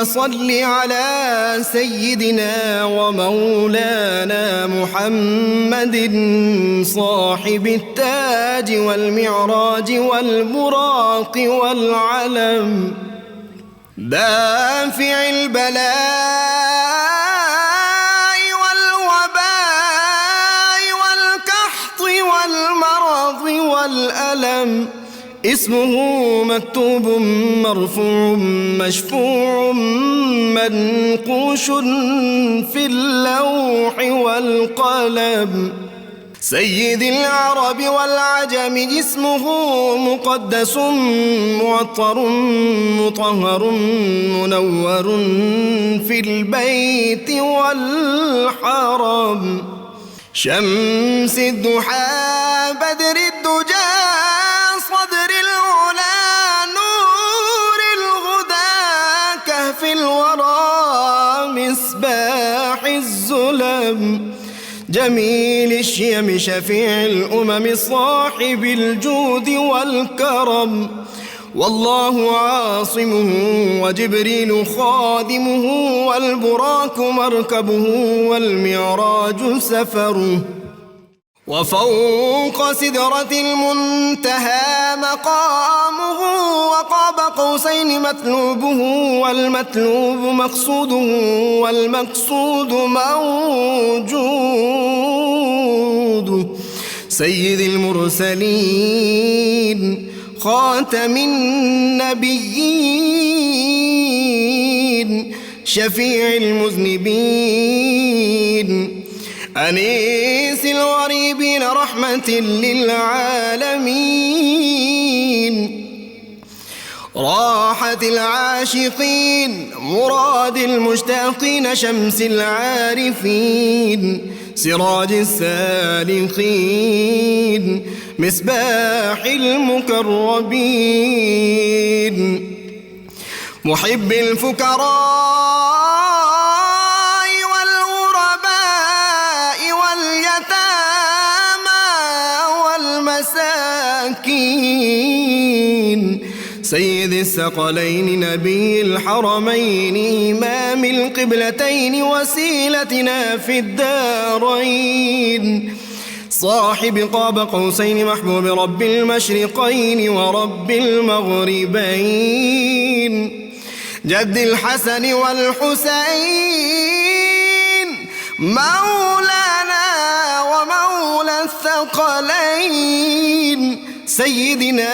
صل على سيدنا ومولانا محمد صاحب التاج والمعراج والبراق والعلم دافع البلاء والوباء والقحط والمرض والألم اسمه مكتوب مرفوع مشفوع منقوش في اللوح والقلم سيد العرب والعجم اسمه مقدس معطر مطهر منور في البيت والحرم شمس الضحى بدر الدجى صدر العلا نور الهدى كهف الورى مصباح الظلم جميل الشيم شفيع الأمم صاحب الجود والكرم والله عاصمه وجبريل خادمه والبراك مركبه والمعراج سفره وفوق سدرة المنتهى مقامه وقاب قوسين مطلوبه والمطلوب مقصوده والمقصود موجود سيد المرسلين خاتم النبيين شفيع المذنبين أنيس الغريبين رحمة للعالمين راحة العاشقين مراد المشتاقين شمس العارفين سراج السالكين مصباح المقربين محب الفقراء سيد الثقلين نبي الحرمين إمام القبلتين وسيلتنا في الدارين صاحب قاب قوسين محبوب رب المشرقين ورب المغربين جد الحسن والحسين مولانا ومولى الثقلين سيدنا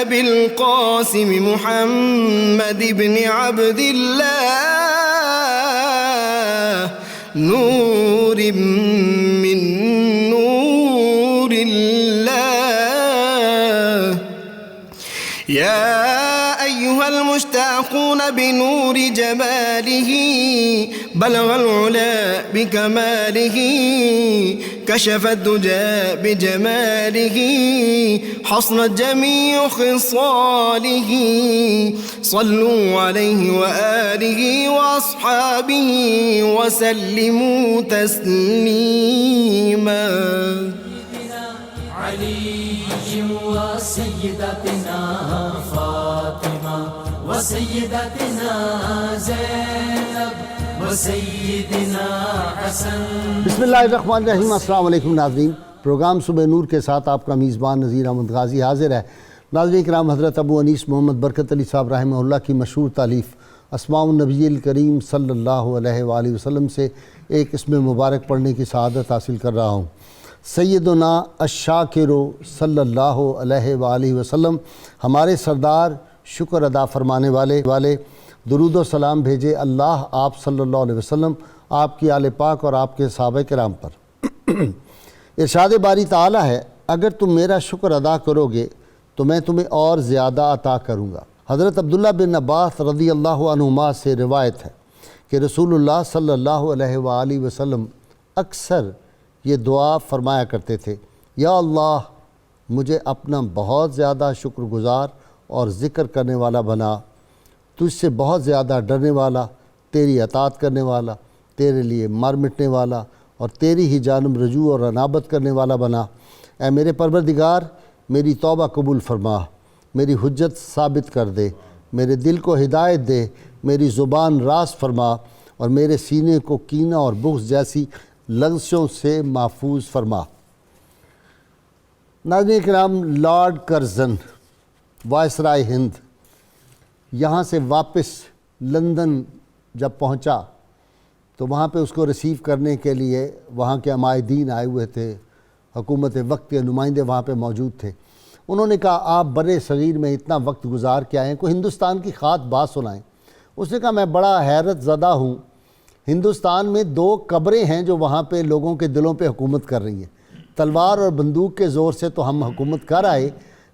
أبي القاسم محمد بن عبد الله نور من نور الله يا أيها المشتاقون بنور جماله بلغ العلا بكماله كشف الدجى بجماله حصنت جميع خصاله صلوا عليه وآله وأصحابه وسلموا تسليما علي وسيدتنا فاطمة وسيدتنا زینب وسیدنا حسن. بسم اللہ الرحمن الرحیم. السلام علیکم ناظرین. پروگرام صبح نور کے ساتھ آپ کا میزبان نذیر احمد غازی حاضر ہے. ناظرین کرام، حضرت ابو انیس محمد برکت علی صاحب رحمہ اللہ کی مشہور تالیف اسماء النبی الکریم صلی اللہ علیہ وآلہ وسلم سے ایک اسم مبارک پڑھنے کی سعادت حاصل کر رہا ہوں. سیدنا الشاکر صلی اللہ علیہ وآلہ وسلم، ہمارے سردار شکر ادا فرمانے والے درود و سلام بھیجے اللہ آپ صلی اللہ علیہ وسلم، آپ کی آل پاک اور آپ کے صحابہ کرام پر. ارشاد باری تعالیٰ ہے، اگر تم میرا شکر ادا کرو گے تو میں تمہیں اور زیادہ عطا کروں گا. حضرت عبداللہ بن عباس رضی اللہ عنہما سے روایت ہے کہ رسول اللہ صلی اللہ علیہ وآلہ وسلم اکثر یہ دعا فرمایا کرتے تھے، یا اللہ مجھے اپنا بہت زیادہ شکر گزار اور ذکر کرنے والا بنا، تجھ سے بہت زیادہ ڈرنے والا، تیری اطاعت کرنے والا، تیرے لیے مر مٹنے والا اور تیری ہی جانب رجوع اور انابت کرنے والا بنا. اے میرے پروردگار، میری توبہ قبول فرما، میری حجت ثابت کر دے، میرے دل کو ہدایت دے، میری زبان راست فرما اور میرے سینے کو کینہ اور بغض جیسی لغزشوں سے محفوظ فرما۔ ناظرین کرام، لارڈ کرزن وائسرائے ہند یہاں سے واپس لندن جب پہنچا تو وہاں پہ اس کو ریسیو کرنے کے لیے وہاں کے عمائدین آئے ہوئے تھے، حکومت وقت کے نمائندے وہاں پہ موجود تھے۔ انہوں نے کہا آپ برِ صغیر میں اتنا وقت گزار کے آئے ہیں، کوئی ہندوستان کی خاص بات سنائیں۔ اس نے کہا میں بڑا حیرت زدہ ہوں، ہندوستان میں 2 قبریں ہیں جو وہاں پہ لوگوں کے دلوں پہ حکومت کر رہی ہیں۔ تلوار اور بندوق کے زور سے تو ہم حکومت کر آئے،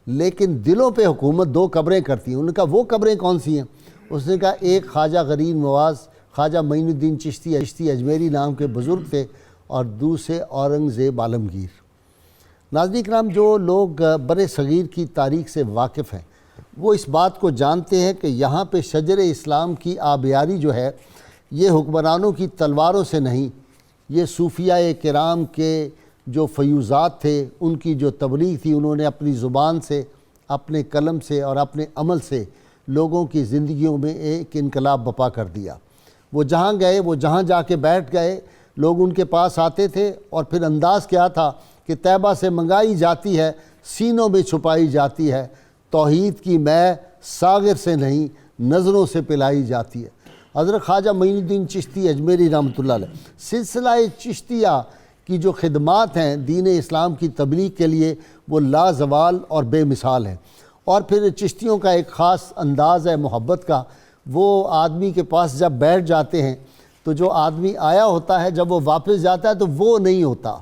لیکن دلوں پہ حکومت 2 قبریں کرتی ہیں۔ انہوں نے کہا وہ قبریں کون سی ہیں؟ اس نے کہا ایک خواجہ غریب نواز خواجہ معین الدین چشتی اجمیری نام کے بزرگ تھے اور دوسرے اورنگزیب عالمگیر۔ ناظرین کرام، جو لوگ برِ صغیر کی تاریخ سے واقف ہیں وہ اس بات کو جانتے ہیں کہ یہاں پہ شجر اسلام کی آبیاری جو ہے یہ حکمرانوں کی تلواروں سے نہیں، یہ صوفیاء کرام کے جو فیوزات تھے، ان کی جو تبلیغ تھی، انہوں نے اپنی زبان سے، اپنے قلم سے اور اپنے عمل سے لوگوں کی زندگیوں میں ایک انقلاب برپا کر دیا۔ وہ جہاں گئے، وہ جہاں جا کے بیٹھ گئے، لوگ ان کے پاس آتے تھے اور پھر انداز کیا تھا کہ طیبہ سے منگائی جاتی ہے، سینوں میں چھپائی جاتی ہے، توحید کی میں ساغر سے نہیں نظروں سے پلائی جاتی ہے۔ حضرت خواجہ معین الدین چشتی اجمیری رحمۃ اللہ علیہ سلسلہ چشتیہ کی جو خدمات ہیں دین اسلام کی تبلیغ کے لیے وہ لازوال اور بے مثال ہیں۔ اور پھر چشتیوں کا ایک خاص انداز ہے محبت کا، وہ آدمی کے پاس جب بیٹھ جاتے ہیں تو جو آدمی آیا ہوتا ہے جب وہ واپس جاتا ہے تو وہ نہیں ہوتا،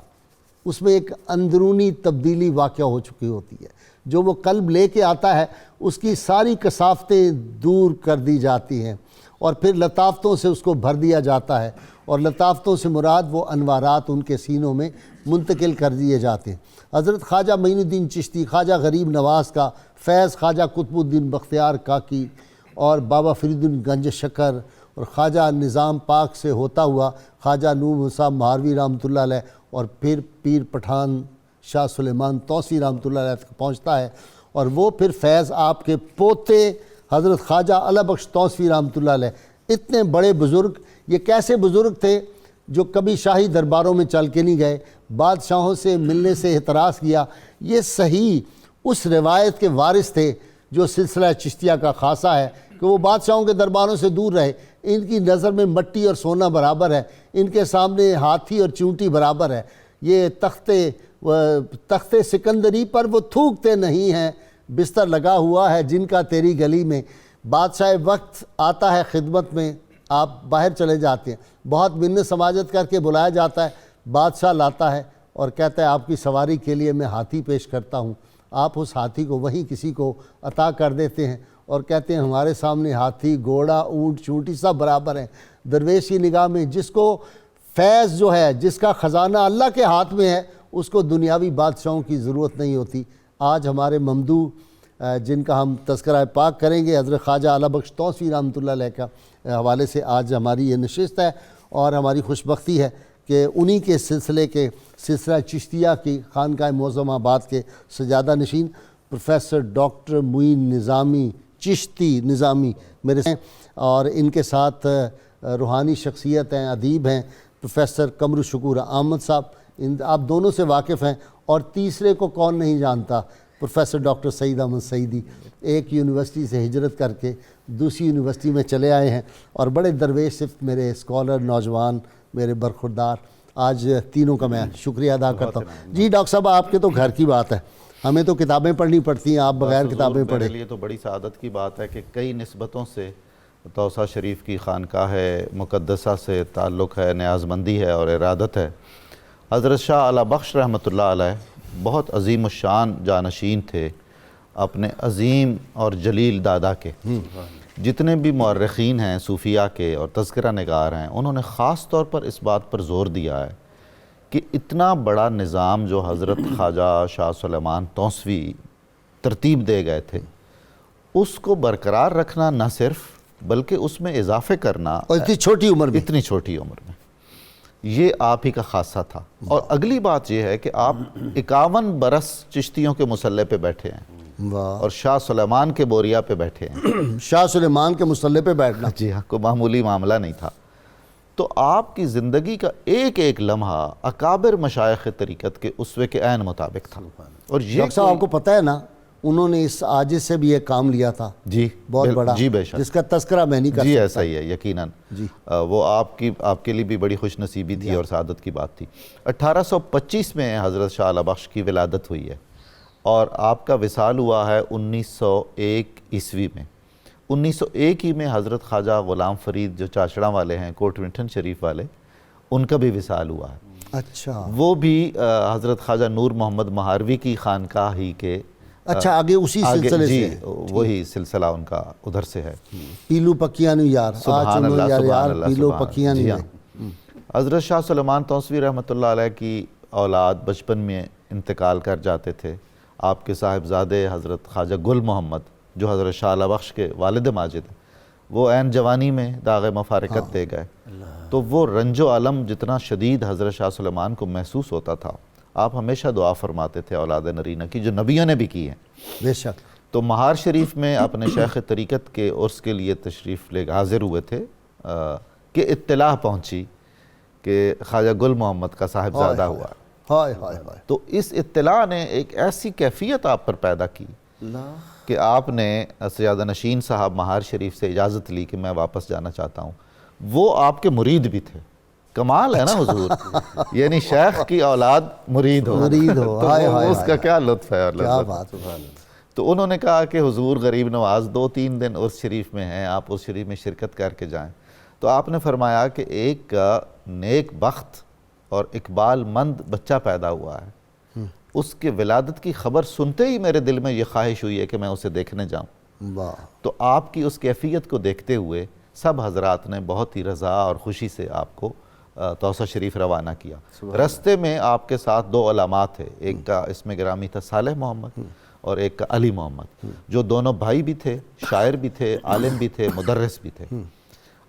اس میں ایک اندرونی تبدیلی واقع ہو چکی ہوتی ہے۔ جو وہ قلب لے کے آتا ہے اس کی ساری کثافتیں دور کر دی جاتی ہیں اور پھر لطافتوں سے اس کو بھر دیا جاتا ہے، اور لطافتوں سے مراد وہ انوارات ان کے سینوں میں منتقل کر دیے جاتے ہیں۔ حضرت خواجہ معین الدین چشتی، خواجہ غریب نواز کا فیض خواجہ قطب الدین بختیار کاکی اور بابا فرید الدین گنج شکر اور خواجہ نظام پاک سے ہوتا ہوا خواجہ نور موسیٰ مہاروی رحمۃ اللہ علیہ اور پھر پیر پٹھان شاہ سلیمان توسی رحمۃ اللہ علیہ تک پہنچتا ہے، اور وہ پھر فیض آپ کے پوتے حضرت خواجہ علا بخش توسوی رحمۃ اللہ علیہ۔ اتنے بڑے بزرگ، یہ کیسے بزرگ تھے جو کبھی شاہی درباروں میں چل کے نہیں گئے، بادشاہوں سے ملنے سے اعتراض کیا، یہ صحیح اس روایت کے وارث تھے جو سلسلہ چشتیہ کا خاصہ ہے کہ وہ بادشاہوں کے درباروں سے دور رہے۔ ان کی نظر میں مٹی اور سونا برابر ہے، ان کے سامنے ہاتھی اور چونٹی برابر ہے۔ یہ تخت سکندری پر وہ تھوکتے نہیں ہیں، بستر لگا ہوا ہے جن کا تیری گلی میں، بادشاہ وقت آتا ہے خدمت میں، آپ باہر چلے جاتے ہیں، بہت منت سماجت کر کے بلایا جاتا ہے، بادشاہ لاتا ہے اور کہتا ہے آپ کی سواری کے لیے میں ہاتھی پیش کرتا ہوں، آپ اس ہاتھی کو وہیں کسی کو عطا کر دیتے ہیں اور کہتے ہیں ہمارے سامنے ہاتھی، گھوڑا، اونٹ، چونٹی سب برابر ہیں۔ درویش کی نگاہ میں جس کو فیض جو ہے، جس کا خزانہ اللہ کے ہاتھ میں ہے، اس کو دنیاوی بادشاہوں کی ضرورت نہیں ہوتی۔ آج ہمارے ممدوح جن کا ہم تذکرہ پاک کریں گے، حضرت خواجہ علا بخش توسوی رحمۃ اللہ علیہ کا حوالے سے آج ہماری یہ نشست ہے، اور ہماری خوشبختی ہے کہ انہی کے سلسلہ چشتیہ کی خانقاہ معظم آباد کے سجادہ نشین پروفیسر ڈاکٹر معین نظامی چشتی نظامی میرے ہیں، اور ان کے ساتھ روحانی شخصیت ہیں، ادیب ہیں پروفیسر قمر الشکور احمد صاحب، آپ دونوں سے واقف ہیں، اور تیسرے کو کون نہیں جانتا، پروفیسر ڈاکٹر سعید احمد سعیدی، ایک یونیورسٹی سے ہجرت کر کے دوسری یونیورسٹی میں چلے آئے ہیں، اور بڑے درویش صرف میرے اسکالر، نوجوان، میرے برخوردار، آج تینوں کا میں شکریہ ادا کرتا ہوں۔ جی ڈاکٹر صاحب، آپ کے تو گھر کی بات ہے، ہمیں تو کتابیں پڑھنی پڑتی ہیں، آپ بغیر کتابیں پڑھے۔ میرے لیے تو بڑی سعادت کی بات ہے کہ کئی نسبتوں سے توسہ شریف کی خانقاہ مقدسہ سے تعلق ہے، نیاز مندی ہے اور ارادت ہے۔ حضرت شاہ علا بخش رحمۃ اللہ علیہ بہت عظیم الشان جانشین تھے اپنے عظیم اور جلیل دادا کے۔ جتنے بھی مورخین ہیں صوفیاء کے اور تذکرہ نگار ہیں، انہوں نے خاص طور پر اس بات پر زور دیا ہے کہ اتنا بڑا نظام جو حضرت خواجہ شاہ سلیمان توسوی ترتیب دے گئے تھے، اس کو برقرار رکھنا نہ صرف بلکہ اس میں اضافے کرنا، اور اتنی چھوٹی عمر میں یہ آپ ہی کا خاصہ تھا۔ اور اگلی بات یہ ہے کہ آپ 51 برس چشتیوں کے مسلح پہ بیٹھے ہیں، واہ، اور شاہ سلیمان کے بوریا پہ بیٹھے ہیں. شاہ سلیمان کے مسلح پہ بیٹھنا. جی ہاں، کوئی معمولی معاملہ نہیں تھا. تو آپ کی زندگی کا ایک ایک لمحہ اکابر مشائخ طریقت کے اسوے کے عین مطابق تھا. اور یہ ڈاکٹر صاحب آپ کو پتہ ہے نا انہوں نے اس عاجز سے بھی ایک کام لیا تھا جی بہت بڑا، جی بے شک، جس کا تذکرہ میں نہیں کر جی سکتا. ایسا ہی ہے یقیناً. جی وہ آپ کے لیے بھی بڑی خوش نصیبی تھی اور سعادت کی بات تھی. 1825 میں حضرت شاہ اعلی بخش کی ولادت ہوئی ہے اور آپ کا وصال ہوا ہے 1901 عیسوی میں. 1901 ہی میں حضرت خواجہ غلام فرید جو چاچڑا والے ہیں، کوٹ ونٹن شریف والے، ان کا بھی وصال ہوا ہے. اچھا وہ بھی حضرت خواجہ نور محمد مہاروی کی خانقاہ ہی کے اچھا آگے اسی سلسلے جی سے وہی سلسلہ ان کا ادھر سے ہے. پیلو پکیاں نو یار سبحان اللہ سبحان اللہ پیلو سبحان پکیاں اللہ. جی نو ہاں. حضرت شاہ سلیمان توسوی رحمۃ اللہ علیہ کی اولاد بچپن میں انتقال کر جاتے تھے. آپ کے صاحبزادے حضرت خواجہ گل محمد جو حضرت شاہ اعلی بخش کے والد ماجد ہیں، وہ عین جوانی میں داغ مفارقت دے گئے. تو وہ رنج و علم جتنا شدید حضرت شاہ سلیمان کو محسوس ہوتا تھا، آپ ہمیشہ دعا فرماتے تھے اولاد نرینہ کی، جو نبیوں نے بھی کی ہیں. بے شک. تو مہار شریف میں اپنے شیخ طریقت کے عرس کے لیے تشریف لے حاضر ہوئے تھے کہ اطلاع پہنچی کہ خواجہ گل محمد کا صاحبزادہ ہوا. ہائے ہائے ہائے. تو اس اطلاع نے ایک ایسی کیفیت آپ پر پیدا کی کہ آپ نے سیادہ نشین صاحب مہار شریف سے اجازت لی کہ میں واپس جانا چاہتا ہوں. وہ آپ کے مرید بھی تھے. کمال ہے نا حضور، یعنی شیخ کی اولاد مرید ہو تو اس کا کیا لطف ہے اور لذت. تو انہوں نے کہا کہ حضور غریب نواز 2-3 دن عرس شریف میں ہیں، آپ عرس شریف میں شرکت کر کے جائیں. تو آپ نے فرمایا کہ ایک نیک بخت اور اقبال مند بچہ پیدا ہوا ہے، اس کے ولادت کی خبر سنتے ہی میرے دل میں یہ خواہش ہوئی ہے کہ میں اسے دیکھنے جاؤں. تو آپ کی اس کیفیت کو دیکھتے ہوئے سب حضرات نے بہت ہی رضا اور خوشی سے آپ کو توسہ شریف روانہ کیا. رستے میں آپ کے ساتھ 2 علامات تھے، ایک کا اسم گرامی تھا صالح محمد اور ایک کا علی محمد، جو دونوں بھائی بھی تھے، شاعر بھی تھے، عالم بھی تھے، مدرس بھی تھے.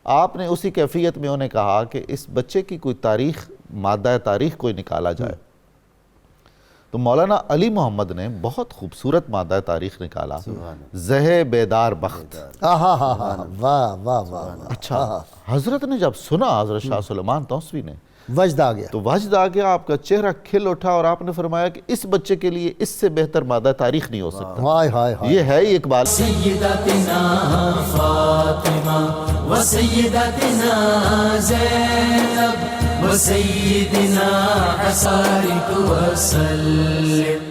آپ نے اسی کیفیت میں انہیں کہا کہ اس بچے کی کوئی تاریخ، مادہ تاریخ کوئی نکالا جائے. تو مولانا علی محمد نے بہت خوبصورت مادہ تاریخ نکالا، زہ بیدار بخت. واہ واہ واہ. اچھا، حضرت نے جب سنا، حضرت شاہ سلیمان توسوی نے، وجد آ گیا. تو وجد آ گیا، آپ کا چہرہ کھل اٹھا اور آپ نے فرمایا کہ اس بچے کے لیے اس سے بہتر مادہ تاریخ نہیں ہو سکتا. ہائے ہائے ہائے. یہ ہے ہی اقبال. سیدتنا فاطمہ و سیدتنا زینب و سیدنا حسن وسلم.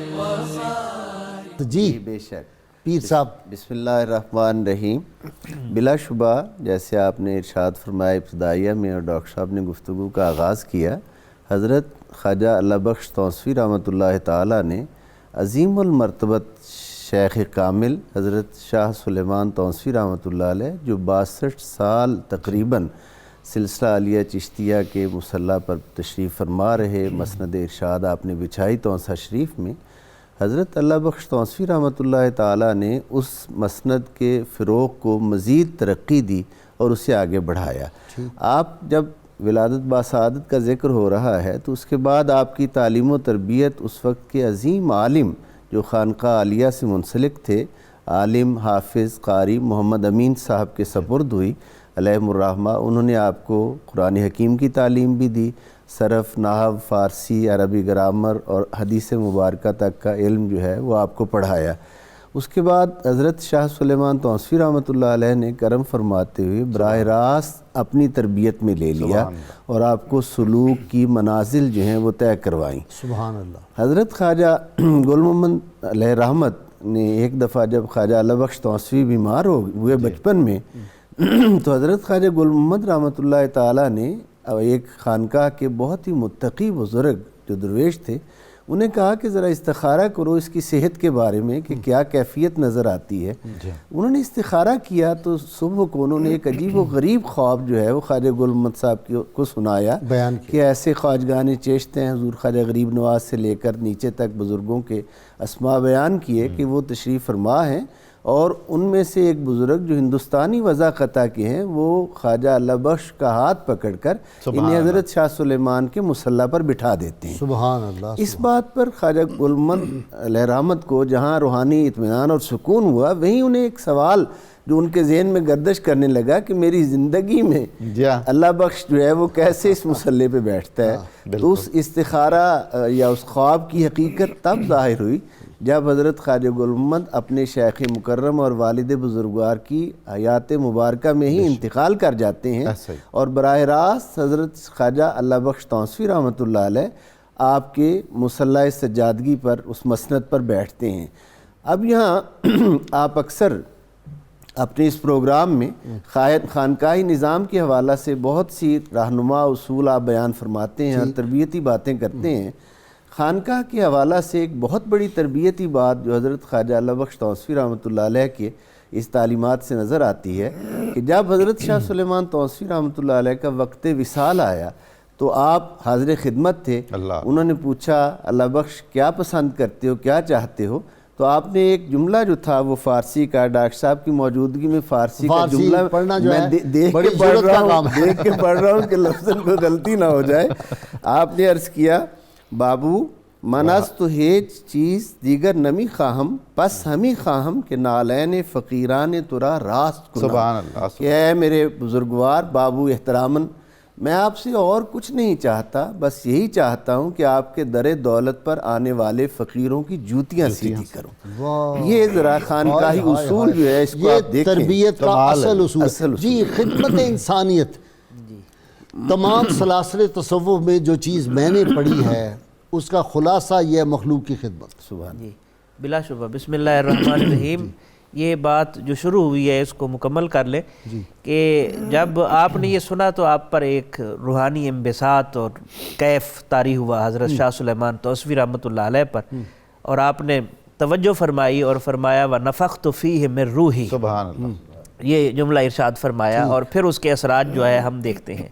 جی بے شک. پیر صاحب بسم اللہ الرحمن الرحیم. بلا شبہ جیسے آپ نے ارشاد فرمایا ابتدائیہ میں اور ڈاکٹر صاحب نے گفتگو کا آغاز کیا، حضرت خواجہ اعلی بخش توسوی رحمۃ اللہ تعالیٰ نے عظیم المرتبت شیخ کامل حضرت شاہ سلیمان توسوی رحمۃ اللہ علیہ، جو 62 سال تقریباً سلسلہ عالیہ چشتیہ کے مصلی پر تشریف فرما رہے، مسند ارشاد آپ نے بچھائی توسہ شریف میں، حضرت اعلی بخش توسوی رحمۃ اللہ تعالیٰ نے اس مسند کے فروغ کو مزید ترقی دی اور اسے آگے بڑھایا. آپ جب ولادت باسعادت کا ذکر ہو رہا ہے تو اس کے بعد آپ کی تعلیم و تربیت اس وقت کے عظیم عالم جو خانقاہ عالیہ سے منسلک تھے، عالم حافظ قاری محمد امین صاحب کے سپرد ہوئی علیہم الرحمہ. انہوں نے آپ کو قرآن حکیم کی تعلیم بھی دی، صرف، نحو، فارسی، عربی گرامر اور حدیث مبارکہ تک کا علم جو ہے وہ آپ کو پڑھایا. اس کے بعد حضرت شاہ سلیمان توسوی رحمۃ اللہ علیہ نے کرم فرماتے ہوئے براہ راست اپنی تربیت میں لے لیا اور آپ کو سلوک کی منازل جو ہیں وہ طے کروائیں. سبحان اللہ. حضرت خواجہ گل محمد علیہ رحمت نے ایک دفعہ جب خواجہ اعلی بخش توسوی بیمار ہوئے بچپن میں تو حضرت خواجہ گل محمد رحمۃ اللہ تعالیٰ نے ایک خانقاہ کے بہت ہی متقی بزرگ جو درویش تھے، انہیں کہا کہ ذرا استخارہ کرو اس کی صحت کے بارے میں کہ کیا کیفیت نظر آتی ہے. انہوں نے استخارہ کیا تو صبح کو انہوں نے ایک عجیب و غریب خواب جو ہے وہ خواجہ گل محمد صاحب کو سنایا، بیان کہ ایسے خواجگان چیشت ہیں، حضور خواجہ غریب نواز سے لے کر نیچے تک بزرگوں کے اسماء بیان کیے کہ وہ تشریف فرما ہیں اور ان میں سے ایک بزرگ جو ہندوستانی وضاقتہ کے ہیں وہ خواجہ اللہ بخش کا ہاتھ پکڑ کر انہیں حضرت شاہ سلیمان کے مصلی پر بٹھا دیتے ہیں۔ سبحان اللہ۔ اس بات پر خواجہ گل محمد علیہ رحمت کو جہاں روحانی اطمینان اور سکون ہوا، وہیں انہیں ایک سوال جو ان کے ذہن میں گردش کرنے لگا کہ میری زندگی میں اللہ بخش جو ہے وہ کیسے اس مصلی پہ بیٹھتا ہے۔ تو اس استخارہ یا اس خواب کی حقیقت تب ظاہر ہوئی جب حضرت خواجہ گل محمد اپنے شیخ مکرم اور والد بزرگوار کی حیات مبارکہ میں ہی انتقال کر جاتے ہیں اور براہ راست حضرت خواجہ اللہ بخش توسوی رحمۃ اللہ علیہ آپ کے مصلی سجادگی پر اس مسند پر بیٹھتے ہیں۔ اب یہاں آپ اکثر اپنے اس پروگرام میں خانقاہی نظام کے حوالہ سے بہت سی رہنما اصول آپ بیان فرماتے ہیں اور تربیتی باتیں کرتے ہیں۔ خانقاہ کے حوالہ سے ایک بہت بڑی تربیتی بات جو حضرت خواجہ اللہ بخش توسوی رحمۃ اللہ علیہ کے اس تعلیمات سے نظر آتی ہے کہ جب حضرت شاہ سلیمان توسوی رحمۃ اللہ علیہ کا وقت وصال آیا تو آپ حاضر خدمت تھے۔ انہوں نے پوچھا اللہ بخش کیا پسند کرتے ہو، کیا چاہتے ہو؟ تو آپ نے ایک جملہ جو تھا وہ فارسی کا، ڈاکٹر صاحب کی موجودگی میں فارسی کا جملہ میں دیکھ کے پڑھ رہا ہوں کہ لفظ کوئی غلطی نہ ہو جائے۔ آپ نے عرض کیا بابو منس تو ہیچ چیز دیگر نمی خواہم پس ہمی خواہم کہ نالین فقیران ترا راست کنا۔ سبحان اللہ۔ کہ اے میرے بزرگوار بابو احتراماً، میں آپ سے اور کچھ نہیں چاہتا، بس یہی چاہتا ہوں کہ آپ کے در دولت پر آنے والے فقیروں کی جوتیاں سیدھی کروں۔ یہ ذرا خانقاہی اصول جو ہے اس کو آپ دیکھیں، تربیت کا اصل اصول جی خدمت انسانیت۔ تمام سلاسل تصوف میں جو چیز میں نے پڑھی ہے اس کا خلاصہ یہ مخلوق کی خدمت۔ سبحان جی بلا شبہ۔ بسم اللہ الرحمن الرحیم۔ یہ بات جو شروع ہوئی ہے اس کو مکمل کر لیں کہ جب آپ نے یہ سنا تو آپ پر ایک روحانی انبساط اور کیف طاری ہوا حضرت شاہ سلیمان توسوی رحمۃ اللہ علیہ پر، اور آپ نے توجہ فرمائی اور فرمایا وَنَفَخْتُ فِيهِ مِن رُوحِي، سبحان اللہ، یہ جملہ ارشاد فرمایا، اور پھر اس کے اثرات جو ہے ہم دیکھتے ہیں۔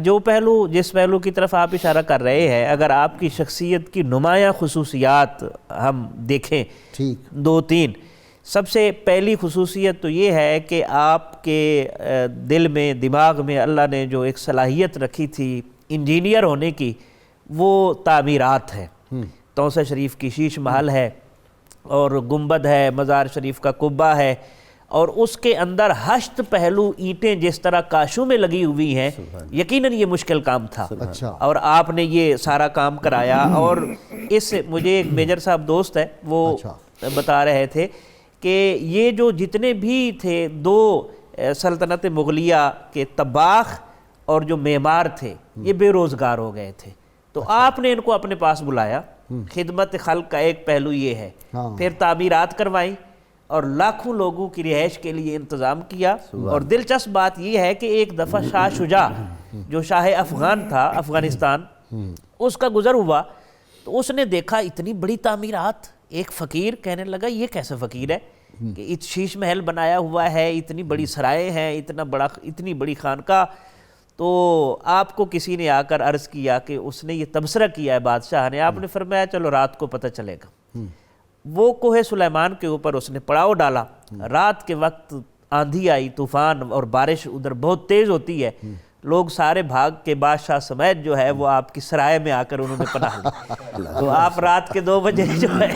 جو پہلو جس پہلو کی طرف آپ اشارہ کر رہے ہیں، اگر آپ کی شخصیت کی نمایاں خصوصیات ہم دیکھیں دو تین، سب سے پہلی خصوصیت تو یہ ہے کہ آپ کے دل میں دماغ میں اللہ نے جو ایک صلاحیت رکھی تھی انجینئر ہونے کی، وہ تعمیرات ہے۔ توسہ شریف کی شیش محل ہے اور گنبد ہے، مزار شریف کا قبہ ہے، اور اس کے اندر ہشت پہلو اینٹیں جس طرح کاشوں میں لگی ہوئی ہیں، یقیناً یہ مشکل کام تھا، اور آپ نے یہ سارا کام کرایا۔ اور اس مجھے ایک میجر صاحب دوست ہے وہ بتا رہے تھے کہ یہ جو جتنے بھی تھے دو سلطنت مغلیہ کے طباخ اور جو معمار تھے یہ بے روزگار ہو گئے تھے، تو آپ نے ان کو اپنے پاس بلایا۔ خدمت خلق کا ایک پہلو یہ ہے، پھر تعمیرات کروائیں اور لاکھوں لوگوں کی رہائش کے لیے انتظام کیا۔ اور دلچسپ بات یہ ہے کہ ایک دفعہ شاہ شجاع جو شاہ افغان تھا، افغانستان، اس کا گزر ہوا تو اس نے دیکھا اتنی بڑی تعمیرات۔ ایک فقیر کہنے لگا یہ کیسا فقیر ہے کہ شیش محل بنایا ہوا ہے، اتنی بڑی سرائے ہیں، اتنی بڑی خانقاہ۔ تو آپ کو کسی نے آ کر عرض کیا کہ اس نے یہ تبصرہ کیا ہے بادشاہ نے، آپ نے فرمایا چلو رات کو پتہ چلے گا۔ وہ کوہ سلیمان کے اوپر اس نے پڑاؤ ڈالا، رات کے وقت آندھی آئی، طوفان اور بارش ادھر بہت تیز ہوتی ہے، لوگ سارے بھاگ کے بادشاہ سمیت جو ہے وہ آپ کی سرائے میں آ کر انہوں نے پناہ لی۔ تو آپ رات کے 2 بجے جو ہے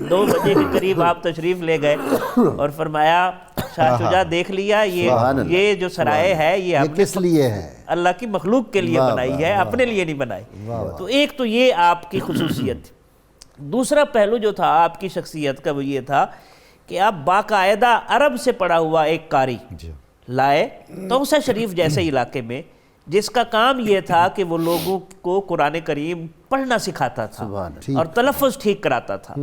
2 بجے کے قریب آپ تشریف لے گئے اور فرمایا شاہ شجاع دیکھ لیا یہ جو سرائے ہے یہ ہم نے کس لیے ہے؟ اللہ کی مخلوق کے لیے بنائی ہے، اپنے لیے نہیں بنائی۔ تو ایک تو یہ آپ کی خصوصیت تھی۔ دوسرا پہلو جو تھا آپ کی شخصیت کا وہ یہ تھا کہ آپ باقاعدہ عرب سے پڑھا ہوا ایک قاری لائے توسہ شریف جیسے علاقے میں، جس کا کام یہ تھا کہ وہ لوگوں کو قرآن کریم پڑھنا سکھاتا تھا اور تلفظ ٹھیک کراتا تھا۔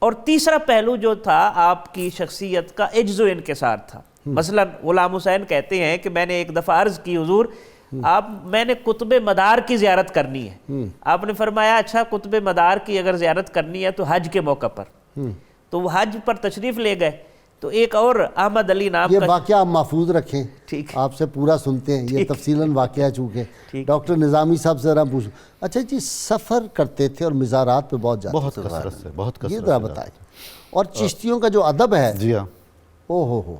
اور تیسرا پہلو جو تھا آپ کی شخصیت کا عجز و انکسار تھا۔ مثلا غلام حسین کہتے ہیں کہ میں نے ایک دفعہ عرض کی حضور میں نے قطب مدار کی زیارت کرنی ہے۔ آپ نے فرمایا اچھا قطب مدار کی اگر زیارت کرنی ہے تو حج کے موقع پر، تو وہ حج پر تشریف لے گئے۔ تو ایک اور احمد علی نام یہ واقعہ آپ محفوظ رکھیں، آپ سے پورا سنتے ہیں، یہ تفصیلاً واقعہ چونکہ ڈاکٹر نظامی صاحب سے ذرا پوچھوں۔ اچھا جی، سفر کرتے تھے اور مزارات پہ بہت جاتے تھے، بہت کثرت سے، یہ ذرا بتائیں۔ اور چشتیوں کا جو ادب ہے، جی ہاں، او ہو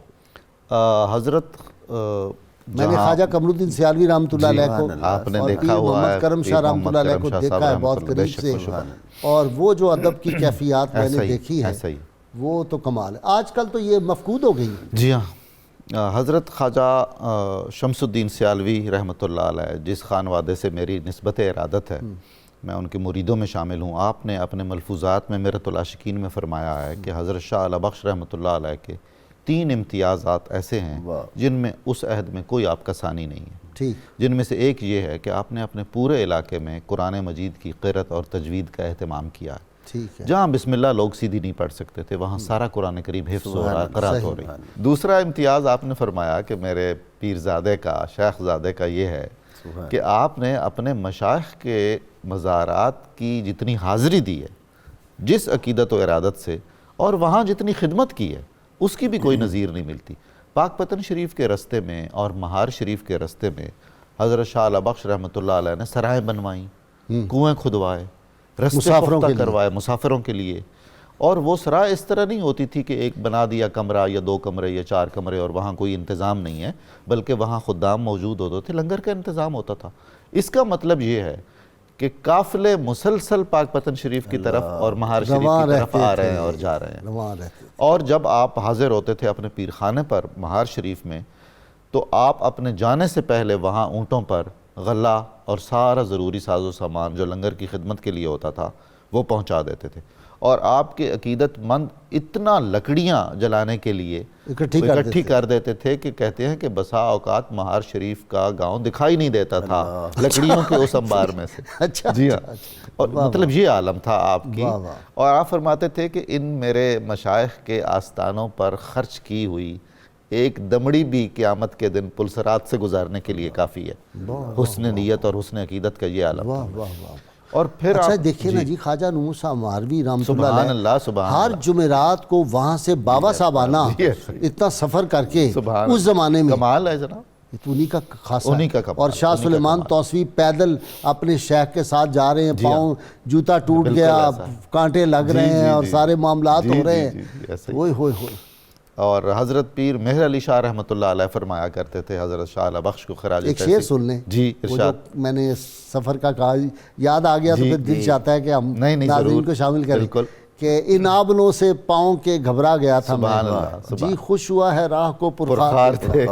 حضرت میں نے خواجہ قمر الدین سیالوی رحمۃ اللہ علیہ کو آپ نے اور دیکھا پیر ہوا ہے، محمد کرم شاہ رحمۃ اللہ علیہ کو دیکھا ہے بہت قریب سے، اور وہ جو ادب کی کیفیات میں نے دیکھی ہے وہ تو کمال ہے. آج کل تو یہ مفقود ہو گئی. جی ہاں، حضرت خواجہ شمس الدین سیالوی رحمۃ اللہ علیہ جس خانوادے سے میری نسبت ارادت ہے، میں ان کے مریدوں میں شامل ہوں. آپ نے اپنے ملفوظات میں میرت العاشقین میں فرمایا ہے کہ حضرت شاہ اعلی بخش رحمۃ اللہ علیہ کے 3 امتیازات ایسے ہیں جن میں اس عہد میں کوئی آپ کا ثانی نہیں ہے، جن میں سے ایک یہ ہے کہ آپ نے اپنے پورے علاقے میں قرآن مجید کی قرأت اور تجوید کا اہتمام کیا ہے. جہاں بسم اللہ لوگ سیدھی نہیں پڑھ سکتے تھے وہاں سارا قرآن کریم حفظ ہو رہا ہے، قرأت ہو رہی. دوسرا امتیاز آپ نے فرمایا کہ میرے پیرزادے کا، شیخ زادے کا یہ ہے کہ آپ نے اپنے مشائخ کے مزارات کی جتنی حاضری دی ہے جس عقیدت و ارادت سے، اور وہاں جتنی خدمت کی ہے اس کی بھی کوئی نظیر نہیں ملتی. پاک پتن شریف کے رستے میں اور مہار شریف کے رستے میں حضرت شاہ اعلی بخش رحمۃ اللہ علیہ نے سرائیں بنوائیں، کنویں کھدوائے، رستے پختہ کروائے مسافروں کے لیے. اور وہ سرائے اس طرح نہیں ہوتی تھی کہ ایک بنا دیا کمرہ یا 2 کمرے یا 4 کمرے اور وہاں کوئی انتظام نہیں ہے، بلکہ وہاں خدام موجود ہوتے تھے، لنگر کا انتظام ہوتا تھا. اس کا مطلب یہ ہے کہ قافلے مسلسل پاک پتن شریف کی طرف اور مہار شریف کی طرف آ رہے ہیں اور جا رہے ہیں. اور جب آپ حاضر ہوتے تھے اپنے پیرخانے پر مہار شریف میں تو آپ اپنے جانے سے پہلے وہاں اونٹوں پر غلہ اور سارا ضروری ساز و سامان جو لنگر کی خدمت کے لیے ہوتا تھا وہ پہنچا دیتے تھے. اور آپ کے عقیدت مند اتنا لکڑیاں جلانے کے لیے اکٹھی کر دیتے تھے کہ کہتے ہیں کہ بسا اوقات مہار شریف کا گاؤں دکھائی نہیں دیتا تھا لکڑیوں کے اس انبار میں سے. جی ہاں، اور مطلب یہ عالم تھا آپ کی. اور آپ فرماتے تھے کہ ان میرے مشائخ کے آستانوں پر خرچ کی ہوئی ایک دمڑی بھی قیامت کے دن پلسرات سے گزارنے کے لیے کافی ہے. حسن نیت اور حسن عقیدت کا یہ عالم تھا. اور پھر اچھا دیکھیں نا جی، خواجہ نموسا ماروی رحمۃ اللہ علیہ ہر جمعرات کو وہاں سے بابا صاحب آنا، اتنا سفر کر کے اس زمانے میں کمال ہے جناب، انہی کا خاصا ہے. اور شاہ سلیمان توسوی پیدل اپنے شیخ کے ساتھ جا رہے ہیں، پاؤں جوتا ٹوٹ گیا، کانٹے لگ رہے ہیں اور سارے معاملات ہو رہے ہیں. ہوئے ہوئے ہوئے. اور حضرت پیر مہر علی شاہ رحمۃ اللہ علیہ فرمایا کرتے تھے حضرت شاہ اعلی بخش کو خراج ایک شعر سن لیں. جی ارشاد. میں نے سفر کا کہا یاد آ گیا تو پھر دل چاہتا ہے کہ ہم ناظرین کو شامل کریں کہ ان آبنوں سے پاؤں کے گھبرا گیا تھا میں، جی خوش ہوا ہے راہ کو پرخار تھے.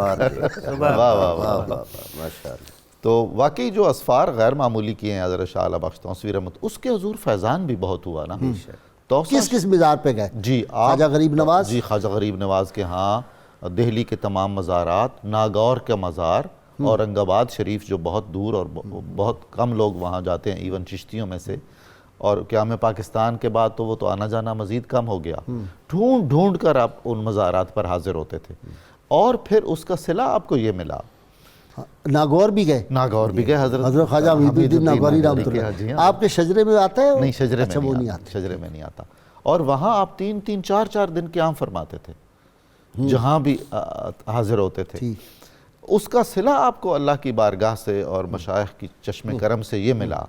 تو واقعی جو اسفار غیر معمولی کیے ہیں حضرت شاہ اعلی بخش توسوی رحمت، اس کے حضور فیضان بھی بہت ہوا نا. کس مزار پہ گئے؟ جی خواجہ غریب نواز. جی خواجہ غریب نواز کے ہاں دہلی کے تمام مزارات، ناگور کا مزار، اورنگ آباد شریف جو بہت دور اور بہت کم لوگ وہاں جاتے ہیں ایون چشتیوں میں سے، اور قیام پاکستان کے بعد تو وہ تو آنا جانا مزید کم ہو گیا. ڈھونڈ ڈھونڈ کر آپ ان مزارات پر حاضر ہوتے تھے. اور پھر اس کا صلہ آپ کو یہ ملا. ناگور بھی گئے؟ ناگور بھی گئے حضرت خواجہ حمید الدین ناگوری رحمۃ اللہ. آپ کے شجرے میں آتا ہے؟ نہیں، شجرے میں نہیں آتا. اور وہاں آپ 3-3 4-4 دن قیام فرماتے تھے جہاں بھی حاضر ہوتے تھے. اس کا صلہ آپ کو اللہ کی بارگاہ سے اور مشائخ کی چشم کرم سے یہ ملا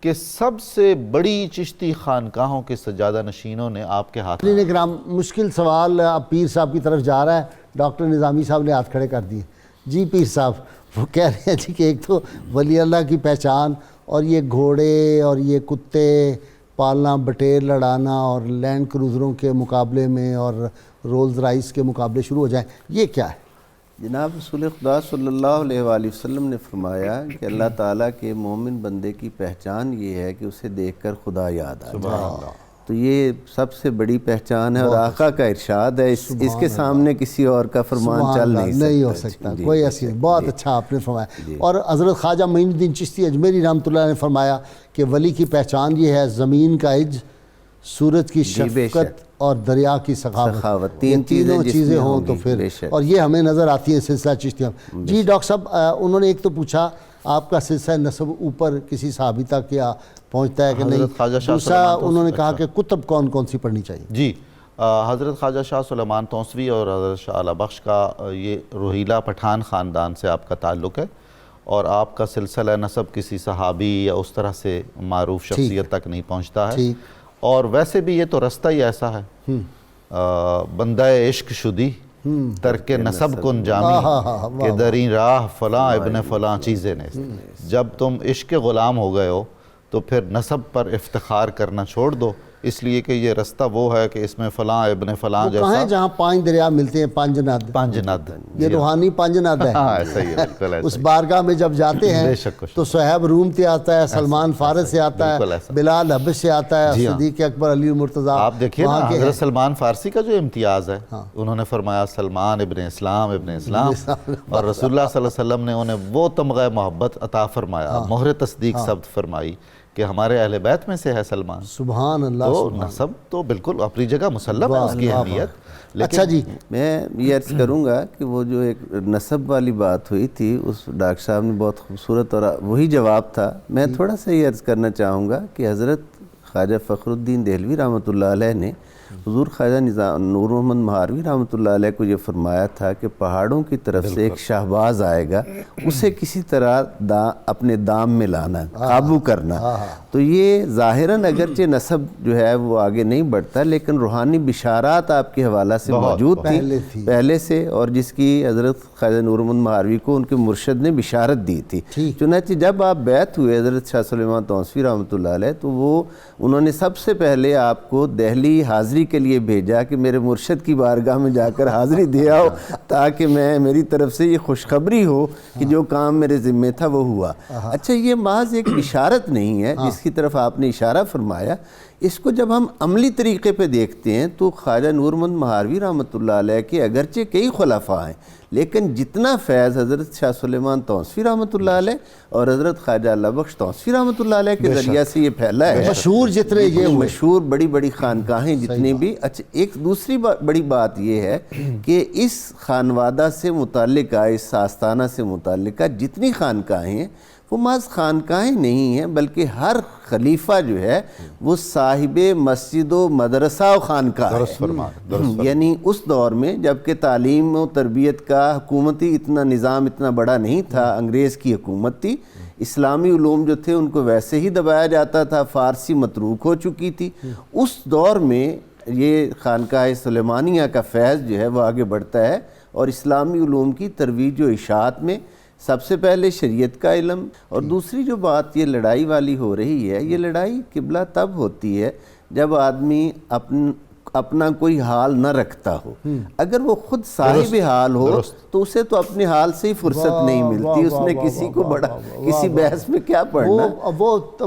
کہ سب سے بڑی چشتی خانقاہوں کے سجادہ نشینوں نے آپ کے ہاتھ. کرام مشکل سوال اب پیر صاحب کی طرف جا رہا ہے. ڈاکٹر نظامی صاحب نے ہاتھ کھڑے کر دیے. جی پیر صاحب، وہ کہہ رہے ہیں جی کہ ایک تو ولی اللہ کی پہچان اور یہ گھوڑے اور یہ کتے پالنا، بٹیر لڑانا اور لینڈ کروزروں کے مقابلے میں اور رولز رائس کے مقابلے شروع ہو جائیں، یہ کیا ہے؟ جناب رسول خدا صلی اللہ علیہ وآلہ وسلم نے فرمایا کہ اللہ تعالیٰ کے مومن بندے کی پہچان یہ ہے کہ اسے دیکھ کر خدا یاد آ جائے. تو یہ سب سے بڑی پہچان ہے اور آقا کا ارشاد ہے، اس کے سامنے کسی اور کا فرمان چل نہیں ہو سکتا. کوئی ایسی نہیں. بہت اچھا آپ نے فرمایا. اور حضرت خواجہ معین الدین چشتی اجمیری رحمۃ اللہ نے فرمایا کہ ولی کی پہچان یہ ہے زمین کا عج، سورج کی شفقت اور دریا کی سخاوت. تینوں چیزیں ہوں تو پھر، اور یہ ہمیں نظر آتی ہے سلسلہ چشتیہ. جی ڈاکٹر صاحب، انہوں نے ایک تو پوچھا آپ کا سلسلہ نسب اوپر کسی صحابی تک کیا پہنچتا ہے کہ نہیں. دوسرا انہوں نے کہا کہ کتب کون کون سی پڑھنی چاہیے. جی حضرت خواجہ شاہ سلیمان توسوی اور حضرت شاہ اعلی بخش کا یہ روہیلا پٹھان خاندان سے آپ کا تعلق ہے، اور آپ کا سلسلہ نسب کسی صحابی یا اس طرح سے معروف شخصیت تک نہیں پہنچتا ہے. اور ویسے بھی یہ تو رستہ ہی ایسا ہے، بندہ عشق شدی ترک نسب کن جامی کہ دریں راہ فلاں ابن فلاں چیزیں نے. جب تم عشق غلام ہو گئے ہو تو پھر نسب پر افتخار کرنا چھوڑ دو، اس لیے کہ یہ رستہ وہ ہے کہ اس میں فلاں ابن فلاں کہاں ہے جیسا جہاں 5 دریا ملتے ہیں، 5 ند، پانچ ند. یہ روحانی 5 ند ہے. ہاں ایسا ہی ہے، بالکل ایسا اس ہی. بارگاہ میں جب جاتے ہیں بے شک تو صہیب روم سے آتا ہے، سلمان فارس سے آتا بالکل ہے، ایسا. بلال حبش سے آتا ہے، جی ہاں. صدیق اکبر علی مرتضیٰ. آپ دیکھیے نا وہاں کے ہیں. حضرت سلمان فارسی کا جو امتیاز ہے، انہوں نے فرمایا سلمان ابن اسلام ابن اسلام، اور رسول اللہ صلی اللہ علیہ وسلم نے انہیں وہ تمغہ محبت عطا فرمایا، مہر تصدیق ثبت فرمائی کہ ہمارے اہل بیت میں سے ہے سلمان. سبحان اللہ. تو نسب تو بالکل اپنی جگہ مسلم ہے اس کی اہمیت. اچھا جی، میں یہ عرض کروں گا کہ وہ جو ایک نسب والی بات ہوئی تھی اس ڈاکٹر صاحب نے بہت خوبصورت اور وہی جواب تھا. میں تھوڑا سا یہ عرض کرنا چاہوں گا کہ حضرت خواجہ فخر الدین دہلوی رحمۃ اللہ علیہ نے حضور خواجہ نور محمد مہاروی رحمۃ اللہ علیہ کو یہ فرمایا تھا کہ پہاڑوں کی طرف سے ایک شہباز آئے گا، اسے کسی طرح اپنے دام میں لانا، قابو کرنا. تو یہ ظاہراً اگرچہ نسب جو ہے وہ آگے نہیں بڑھتا، لیکن روحانی بشارات آپ کے حوالہ سے موجود تھی پہلے سے، اور جس کی حضرت خواجہ نور محمد مہاروی کو ان کے مرشد نے بشارت دی تھی. چنانچہ جب آپ بیعت ہوئے حضرت شاہ سلیمان توسیفی رحمۃ اللہ علیہ، تو انہوں نے سب سے پہلے آپ کو دہلی حاضری کے لیے بھیجا کہ میرے مرشد کی بارگاہ میں جا کر حاضری دے آؤ، تاکہ میری طرف سے یہ خوشخبری ہو کہ جو کام میرے ذمے تھا وہ ہوا. اچھا، یہ محض ایک اشارت نہیں ہے جس کی طرف آپ نے اشارہ فرمایا. اس کو جب ہم عملی طریقے پہ دیکھتے ہیں تو خواجہ نور محمد مہاروی رحمۃ اللہ علیہ کے اگرچہ کئی خلفاء ہیں، لیکن جتنا فیض حضرت شاہ سلیمان توسیفی رحمۃ اللہ علیہ اور حضرت خواجہ اللہ بخش توسیفی رحمۃ اللہ علیہ کے ذریعہ سے یہ پھیلا ہے، مشہور جتنے یہ مشہور بڑی بڑی خانقاہیں جتنی بھی. اچھا، ایک دوسری بڑی بات یہ ہے کہ اس خانوادہ سے متعلقہ، اس آستانہ سے متعلقہ جتنی خانقاہیں ہیں وہ محض خانقاہیں نہیں ہیں، بلکہ ہر خلیفہ جو ہے وہ صاحب مسجد و مدرسہ و خانقاہ ہے. یعنی اس دور میں جبکہ تعلیم و تربیت کا حکومتی نظام اتنا بڑا نہیں تھا، انگریز کی حکومت تھی، اسلامی علوم جو تھے ان کو ویسے ہی دبایا جاتا تھا، فارسی متروک ہو چکی تھی. اس دور میں یہ خانقاہ سلیمانیہ کا فیض جو ہے وہ آگے بڑھتا ہے، اور اسلامی علوم کی ترویج و اشاعت میں سب سے پہلے شریعت کا علم. اور دوسری جو بات یہ لڑائی والی ہو رہی ہے، یہ لڑائی قبلہ تب ہوتی ہے جب آدمی اپنا کوئی حال نہ رکھتا ہو. اگر وہ خود صاحب حال ہو تو اسے تو اپنے حال سے ہی فرصت نہیں ملتی، اس نے کسی کو بڑا کسی بحث میں کیا پڑھنا.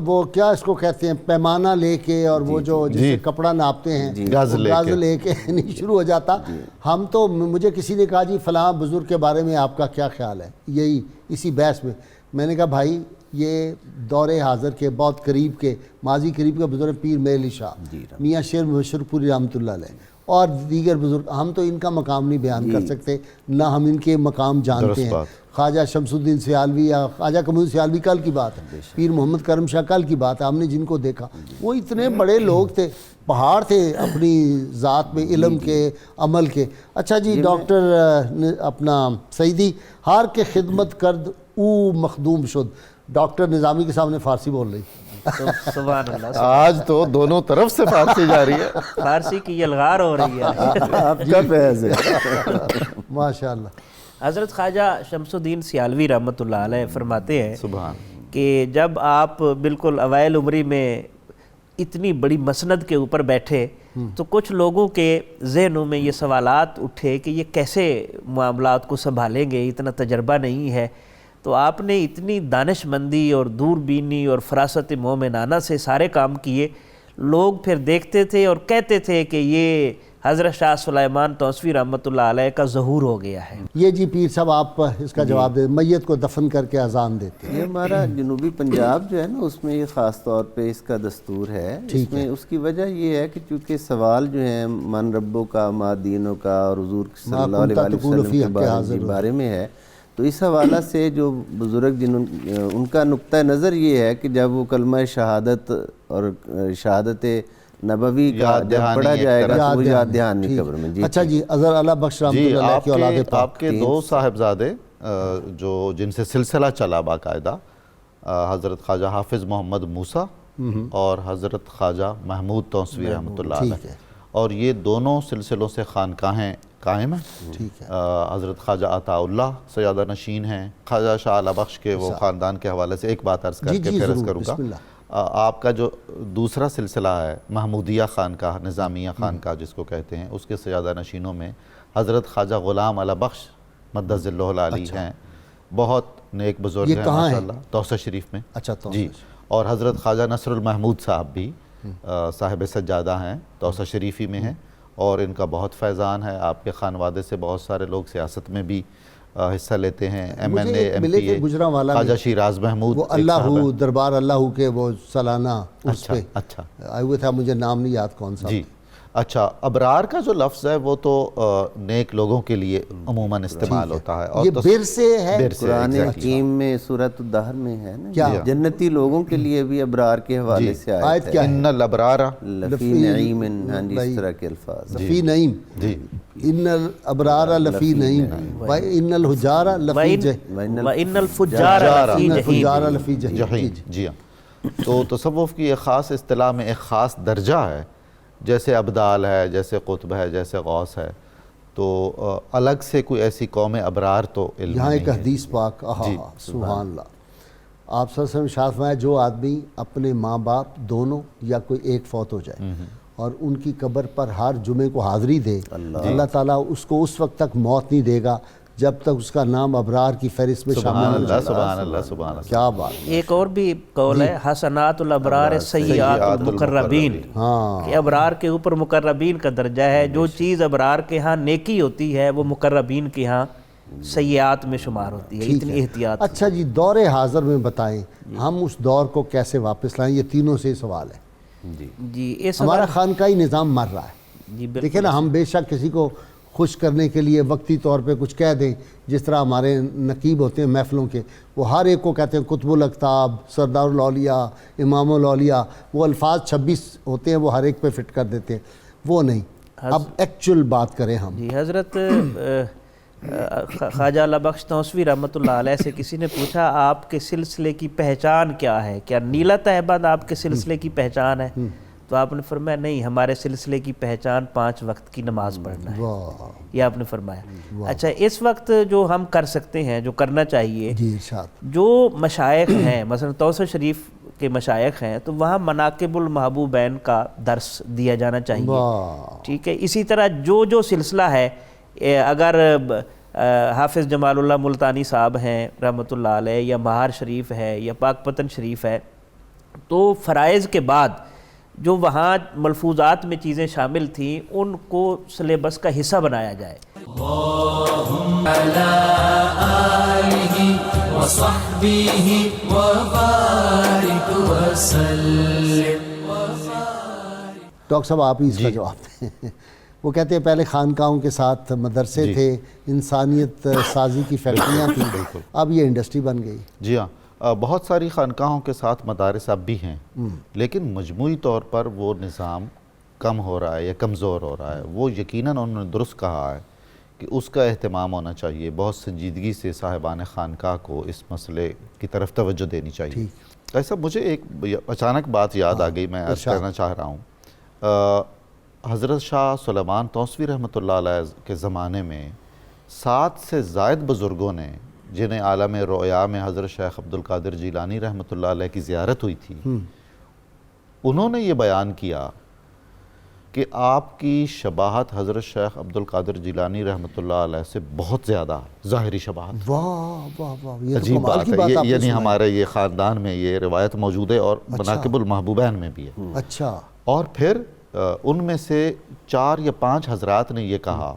وہ کیا اس کو کہتے ہیں، پیمانہ لے کے، اور وہ جو جسے کپڑا ناپتے ہیں گاز لے کے نہیں شروع ہو جاتا. ہم تو مجھے کسی نے کہا جی فلاں بزرگ کے بارے میں آپ کا کیا خیال ہے، یہی اسی بحث میں میں نے کہا بھائی یہ دور حاضر کے بہت قریب کے، ماضی قریب کے بزرگ پیر میل علی شاہ، میاں شیر مبشر پوری رحمۃ اللہ علیہ اور دیگر بزرگ، ہم تو ان کا مقام نہیں بیان کر سکتے، نہ ہم ان کے مقام جانتے ہیں. خواجہ شمس الدین سیالوی یا خواجہ قمر سیالوی کل کی بات ہے، پیر محمد کرم شاہ کل کی بات ہے. ہم نے جن کو دیکھا وہ اتنے بڑے لوگ تھے، پہاڑ تھے اپنی ذات میں، علم کے، عمل کے. اچھا جی، ڈاکٹر اپنا سعیدی، ہار کے خدمت کرد او مخدوم شد، ڈاکٹر نظامی کے سامنے فارسی بول رہی. سبحان اللہ، آج تو دونوں طرف سے فارسی جا رہی ہے، فارسی کی یلغار ہو رہی ہے. آپ کا فیض ہے ماشاءاللہ. حضرت خواجہ شمس الدین سیالوی رحمۃ اللہ علیہ فرماتے ہیں سبحان، کہ جب آپ بالکل اوائل عمری میں اتنی بڑی مسند کے اوپر بیٹھے تو کچھ لوگوں کے ذہنوں میں یہ سوالات اٹھے کہ یہ کیسے معاملات کو سنبھالیں گے، اتنا تجربہ نہیں ہے. تو آپ نے اتنی دانش مندی اور دور بینی اور فراست مومنانہ سے سارے کام کیے. لوگ پھر دیکھتے تھے اور کہتے تھے کہ یہ حضرت شاہ سلیمان توسیفی رحمۃ اللہ علیہ کا ظہور ہو گیا ہے. یہ جی پیر صاحب آپ اس کا جواب دیں، میت کو دفن کر کے اذان دیتے ہیں. یہ ہمارا جنوبی پنجاب جو ہے نا، اس میں یہ خاص طور پہ اس کا دستور ہے. اس میں اس کی وجہ یہ ہے کہ چونکہ سوال جو ہیں من ربوں کا، ما دینوں کا، اور حضور صلی اللہ علیہ وسلم کے بارے میں ہے، تو اس حوالہ سے جو بزرگ ان کا نقطہ نظر یہ ہے کہ جب وہ کلمہ شہادت اور شہادت نبوی کا جب پڑھا جائے گا تو وہ یاد دہانی قبر میں. اچھا جی، اظہر اللہ بخش رحمۃ اللہ علیہ کی اولاد پاک، آپ کے 2 صاحبزادے جو جن سے سلسلہ چلا باقاعدہ، حضرت خواجہ حافظ محمد موسیٰ اور حضرت خواجہ محمود توسوی رحمۃ اللہ ٹھیک علیہ، ہے۔ اور یہ دونوں سلسلوں سے خانقاہیں قائم ہیں۔ ٹھیک ہے۔ حضرت خواجہ عطا اللہ سیادہ نشین ہیں۔ خواجہ شاہ اعلیٰ بخش کے وہ خاندان کے حوالے سے ایک بات عرض کر کے پھر عرض کروں گا۔ بسم اللہ۔ آپ کا جو دوسرا سلسلہ ہے محمودیہ خانقاہ، نظامیہ خانقاہ جس کو کہتے ہیں، اس کے سیادہ نشینوں میں حضرت خواجہ غلام اعلیٰ بخش مدد ذلہ العالی ہیں، بہت نیک بزرگ ہیں ماشاءاللہ، توسہ شریف میں۔ اچھا جی، اور حضرت خواجہ نصر المحمود صاحب بھی صاحب سجادہ ہیں، توسہ شریفی میں ہیں، اور ان کا بہت فیضان ہے۔ آپ کے خانوادے سے بہت سارے لوگ سیاست میں بھی حصہ لیتے ہیں، ایم این اے، ایم پی اے۔ خواجہ شیراز محمود وہ اللہ دربار اللہ کے وہ سالانہ اس پہ اچھا آئے ہوئے تھا، مجھے نام نہیں یاد کون سا۔ جی اچھا، ابرار کا جو لفظ ہے وہ تو نیک لوگوں کے لیے عموماً استعمال ہوتا ہے، اور یہ بر سے ہے بر سے قرآن exactly۔ حکیم میں سورۃ الدہر میں ہے نا، کیا؟ جنتی لوگوں کے لیے بھی ابرار کے حوالے سے آیت آیت ہے، کیا ہے؟ ان الابرار لفی نعیم، ہاں جی، اس طرح کے الفاظ۔ لفی نعیم، جی ان الابرار لفی نعیم ان الحجار لفی وَإِنَّ الْفُجَّارَ لَفِي جَحِيمٍ۔ الفجار لفی جہیم۔ جہیم، جی ہاں۔ تو تصوف کی ایک خاص اصطلاح میں ایک خاص درجہ ہے، جیسے ابدال ہے، جیسے قطب ہے، جیسے غوث ہے، تو الگ سے کوئی ایسی قوم ابرار تو علم یہاں ایک نہیں ہے۔ حدیث پاک، سبحان اللہ، آپ صلی اللہ علیہ وسلم ارشاد فرمایا جو آدمی اپنے ماں باپ دونوں یا کوئی ایک فوت ہو جائے اور ان کی قبر پر ہر جمعے کو حاضری دے، اللہ تعالیٰ اس کو اس وقت تک موت نہیں دے گا جب تک اس کا نام ابرار کی فہرست میں سبحان شامل ہو اللہ، جائے۔ سبحان اللہ، سبحان اللہ۔ کیا بات ہے۔ ایک اور بھی قول ہے، حسنات الابرار سیئات المقربین، کہ ابرار کے اوپر مقربین کا درجہ ہے، جو چیز ابرار کے ہاں نیکی ہوتی ہے وہ مقربین کے ہاں سیئات میں شمار ہوتی ہے، اتنی احتیاط۔ اچھا جی، دور حاضر میں بتائیں ہم اس دور کو کیسے واپس لائیں؟ یہ تینوں سے سوال ہے۔ جی اس ہمارا خانقاہی نظام مر رہا ہے، جی دیکھیں نا، ہم بے شک کسی کو خوش کرنے کے لیے وقتی طور پہ کچھ کہہ دیں، جس طرح ہمارے نقیب ہوتے ہیں محفلوں کے، وہ ہر ایک کو کہتے ہیں قطب الاقطاب، سردار الاولیاء، امام الاولیاء، وہ الفاظ 26 ہوتے ہیں، وہ ہر ایک پہ فٹ کر دیتے ہیں، وہ نہیں۔ اب ایکچول بات کریں ہم۔ جی حضرت خواجہ اعلیٰ بخش توسوی رحمۃ اللہ علیہ سے کسی نے پوچھا آپ کے سلسلے کی پہچان کیا ہے، کیا نیلت احمد آپ کے سلسلے کی پہچان ہے؟ تو آپ نے فرمایا نہیں، ہمارے سلسلے کی پہچان 5 وقت کی نماز پڑھنا ہے، یہ آپ نے فرمایا۔ اچھا، اس وقت جو ہم کر سکتے ہیں، جو کرنا چاہیے، جی ارشاد۔ جو مشائخ ہیں، مثلا توسہ شریف کے مشائخ ہیں، تو وہاں مناقب المحبوبین کا درس دیا جانا چاہیے، ٹھیک ہے۔ اسی طرح جو سلسلہ ہے، اگر حافظ جمال اللہ ملتانی صاحب ہیں رحمۃ اللہ علیہ، یا مہار شریف ہے، یا پاک پتن شریف ہے، تو فرائض کے بعد جو وہاں ملفوظات میں چیزیں شامل تھیں ان کو سلیبس کا حصہ بنایا جائے۔ اللہم علی آلہ وصحبہ وبارک وسلم۔ ڈاکٹر صاحب آپ ہی اس کا جواب دیں۔ وہ کہتے ہیں پہلے خانقاہوں کے ساتھ مدرسے تھے، انسانیت سازی کی فیکٹریاں تھیں، اب یہ انڈسٹری بن گئی۔ جی ہاں، بہت ساری خانقاہوں کے ساتھ مدارس اب بھی ہیں، لیکن مجموعی طور پر وہ نظام کم ہو رہا ہے یا کمزور ہو رہا ہے۔ وہ یقیناً انہوں نے درست کہا ہے کہ اس کا اہتمام ہونا چاہیے، بہت سنجیدگی سے صاحبان خانقاہ کو اس مسئلے کی طرف توجہ دینی چاہیے۔ ایسا مجھے ایک اچانک بات یاد آ گئی، میں عرض کرنا چاہ رہا ہوں۔ حضرت شاہ سلیمان توسوی رحمۃ اللہ علیہ کے زمانے میں 7 سے زائد بزرگوں نے، جنہیں عالم رؤیا میں حضرت شیخ عبد القادر جیلانی رحمۃ اللہ علیہ کی زیارت ہوئی تھی، انہوں نے یہ بیان کیا کہ آپ کی شباہت حضرت شیخ عبد القادر جیلانی رحمۃ اللہ علیہ سے بہت زیادہ ظاہری شباہت۔ واہ واہ واہ، یہ تو عجیب کمال بات کی بات ہے، آپ نے یعنی سنائی۔ ہمارے یہ خاندان میں یہ روایت موجود ہے، اور مناقب المحبوبین میں بھی ہے۔ اچھا، اور پھر ان میں سے 4 یا 5 حضرات نے یہ کہا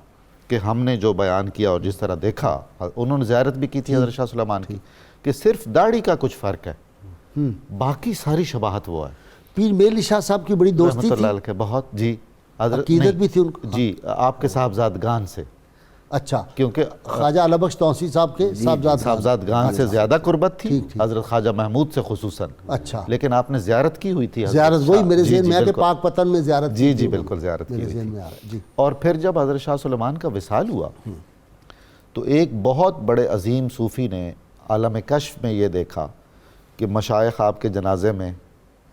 کہ ہم نے جو بیان کیا اور جس طرح دیکھا، انہوں نے زیارت بھی کی تھی حضرت شاہ سلیمان کی، کہ صرف داڑھی کا کچھ فرق ہے، باقی ساری شباہت وہ ہے۔ پیر میل علی شاہ صاحب کی بڑی دوستی رحمۃ اللہ تھی، علیہ کے بہت، جی عقیدت بھی تھی ان کو۔ جی، آپ کے صاحبزادگان سے، اچھا، کیونکہ خواجہ اعلیٰ بخش توسوی صاحب کے صاحبزادگان سے زیادہ قربت تھی، حضرت خواجہ محمود سے خصوصاً۔ اچھا، لیکن آپ نے زیارت کی ہوئی تھی، زیارت وہی میرے ذہن میں ہے کہ پاک پتن میں زیارت جی جی بالکل زیارت کی میرے ہوئی ذہن تھی۔ میں آ رہا ہے جی۔ اور پھر جب حضرت شاہ سلیمان کا وصال ہوا تو ایک بہت بڑے عظیم صوفی نے عالم کشف میں یہ دیکھا کہ مشائخ آپ کے جنازے میں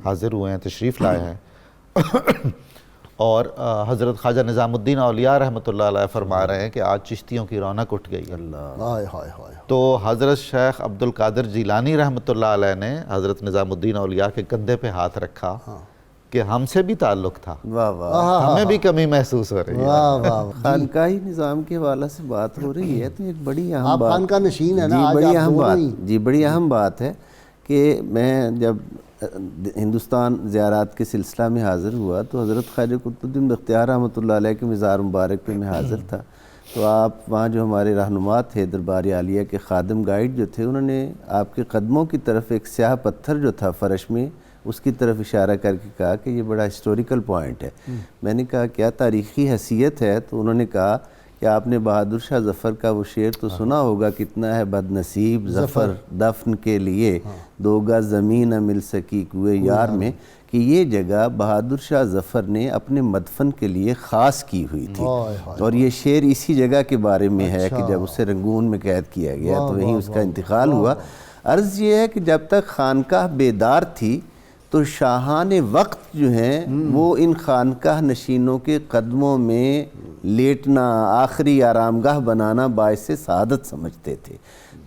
حاضر ہوئے ہیں، تشریف لائے ہیں اور حضرت خواجہ نظام الدین اولیاء رحمۃ اللہ علیہ فرما رہے ہیں کہ آج چشتیوں کی رونق اٹھ گئی ہے۔ تو حضرت شیخ عبد القادر جیلانی رحمۃ اللہ علیہ نے حضرت نظام الدین اولیاء کے کندھے پہ ہاتھ رکھا کہ ہم سے بھی تعلق تھا، واہ واہ، ہمیں بھی کمی محسوس ہو رہی ہے۔ خانقاہی نظام کے حوالے سے بات ہو رہی ہے تو ایک بڑی اہم آپ بات، خانقاہ نشین ہیں نا، جی آج بڑی آپ اہم دونوں بات، ہی۔ جی بڑی اہم بات ہے کہ میں جب ہندوستان زیارات کے سلسلہ میں حاضر ہوا تو حضرت خواجہ قطب الدین بختیار رحمۃ اللہ علیہ کے مزار مبارک پہ میں حاضر تھا، تو آپ وہاں جو ہمارے رہنما تھے دربار عالیہ کے خادم گائیڈ جو تھے، انہوں نے آپ کے قدموں کی طرف ایک سیاہ پتھر جو تھا فرش میں، اس کی طرف اشارہ کر کے کہا کہ یہ بڑا ہسٹوریکل پوائنٹ ہے۔ میں نے کہا کیا تاریخی حیثیت ہے؟ تو انہوں نے کہا کہ آپ نے بہادر شاہ ظفر کا وہ شعر تو سنا ہوگا، کتنا ہے بد نصیب ظفر دفن کے لیے، دو گز زمین نہ مل سکی کوئے یار میں، کہ یہ جگہ بہادر شاہ ظفر نے اپنے مدفن کے لیے خاص کی ہوئی تھی، اور یہ شعر اسی جگہ کے بارے میں ہے کہ جب اسے رنگون میں قید کیا گیا تو وہیں اس کا انتقال ہوا۔ عرض یہ ہے کہ جب تک خانقاہ بیدار تھی تو شاہان وقت جو ہیں وہ ان خانقاہ نشینوں کے قدموں میں لیٹنا، آخری آرام گاہ بنانا باعث سعادت سمجھتے تھے۔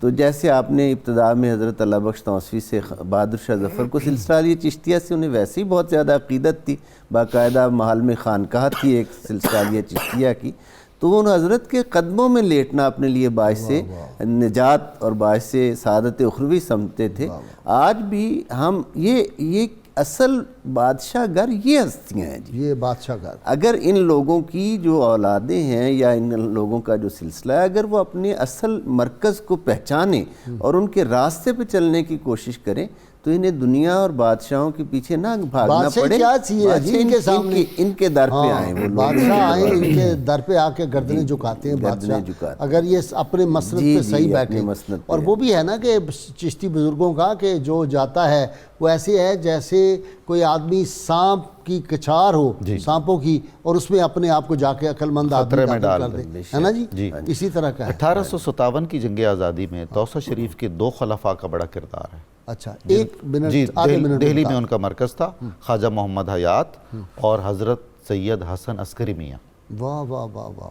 تو جیسے آپ نے ابتدا میں حضرت اللہ بخش توسوی سے بہادر شاہ ظفر کو سلسلہ علیہ چشتیہ سے انہیں ویسے ہی بہت زیادہ عقیدت تھی، باقاعدہ محل میں خانقاہ تھی ایک سلسلہ علیہ چشتیہ کی، تو ان حضرت کے قدموں میں لیٹنا اپنے لیے باعث نجات اور باعث سعادت اخروی سمجھتے تھے۔ آج بھی ہم یہ اصل بادشاہ گر یہ ہستیاں ہیں جی، یہ بادشاہ گر، اگر ان لوگوں کی جو اولادیں ہیں یا ان لوگوں کا جو سلسلہ ہے، اگر وہ اپنے اصل مرکز کو پہچانیں اور ان کے راستے پہ چلنے کی کوشش کریں تو انہیں دنیا اور بادشاہوں کے پیچھے نہ بھاگنا پڑے، کیا چاہیے جی ان کے سامنے، ان کے در پہ آئیں، وہ بادشاہ آئیں ان کے در پہ آ کے گردنیں جھکاتے ہیں بادشاہ، اگر یہ اپنے مسند پہ صحیح بیٹھے۔ اور وہ بھی ہے نا کہ چشتی بزرگوں کا کہ جو جاتا ہے وہ ایسے ہے جیسے کوئی آدمی سانپ کی کچھار ہو، سانپوں کی، اور اس میں اپنے آپ کو جا کے عقل مند آدمی داخل کر دے، ہے نا جی، اسی طرح کا ہے۔ 1857 کی جنگ آزادی میں توسہ شریف کے 2 خلفاء کا بڑا کردار ہے۔ اچھا، ایک منٹ، جی، آدھے منٹ دہلی میں ان کا مرکز تھا، خواجہ محمد حیات اور حضرت سید حسن عسکری میاں۔ واہ واہ واہ واہ۔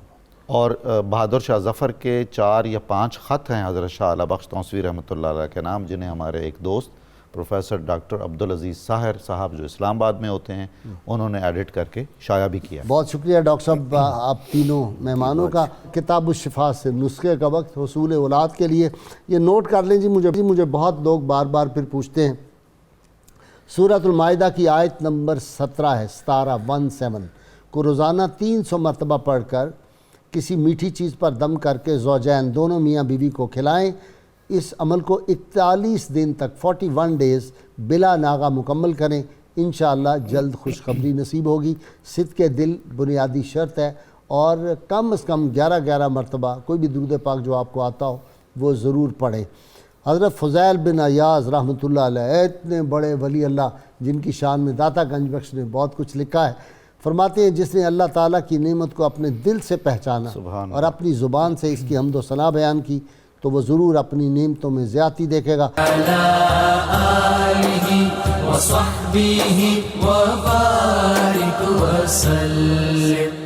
اور بہادر شاہ ظفر کے 4 یا 5 خط ہیں حضرت شاہ اعلی بخش توسوی رحمۃ اللہ علیہ کے نام، جنہیں ہمارے ایک دوست پروفیسر ڈاکٹر عبدالعزیز ساحر صاحب جو اسلام آباد میں ہوتے ہیں، انہوں نے ایڈٹ کر کے شائع بھی کیا۔ بہت شکریہ ڈاکٹر صاحب آپ تینوں مہمانوں کا۔ کتاب الشفا سے نسخے کا وقت حصول اولاد کے لیے یہ نوٹ کر لیں جی، مجھے بہت لوگ بار بار پھر پوچھتے ہیں، سورۃ المائدہ کی آیت نمبر 17 ہے، 17 کو روزانہ 300 مرتبہ پڑھ کر کسی میٹھی چیز پر دم کر کے زوجین دونوں میاں بیوی کو کھلائیں۔ اس عمل کو 41 دن تک 41 ڈیز بلا ناغہ مکمل کریں، انشاءاللہ جلد خوشخبری نصیب ہوگی۔ صدق دل بنیادی شرط ہے، اور کم از کم 11 مرتبہ کوئی بھی درود پاک جو آپ کو آتا ہو وہ ضرور پڑھیں۔ حضرت فضیل بن ایاز رحمۃ اللہ علیہ اتنے بڑے ولی اللہ جن کی شان میں داتا گنج بخش نے بہت کچھ لکھا ہے، فرماتے ہیں جس نے اللہ تعالیٰ کی نعمت کو اپنے دل سے پہچانا اور اپنی زبان سے اس کی حمد و ثنا بیان کی تو وہ ضرور اپنی نعمتوں میں زیادتی دیکھے گا۔ وصحبه وبارك وسلم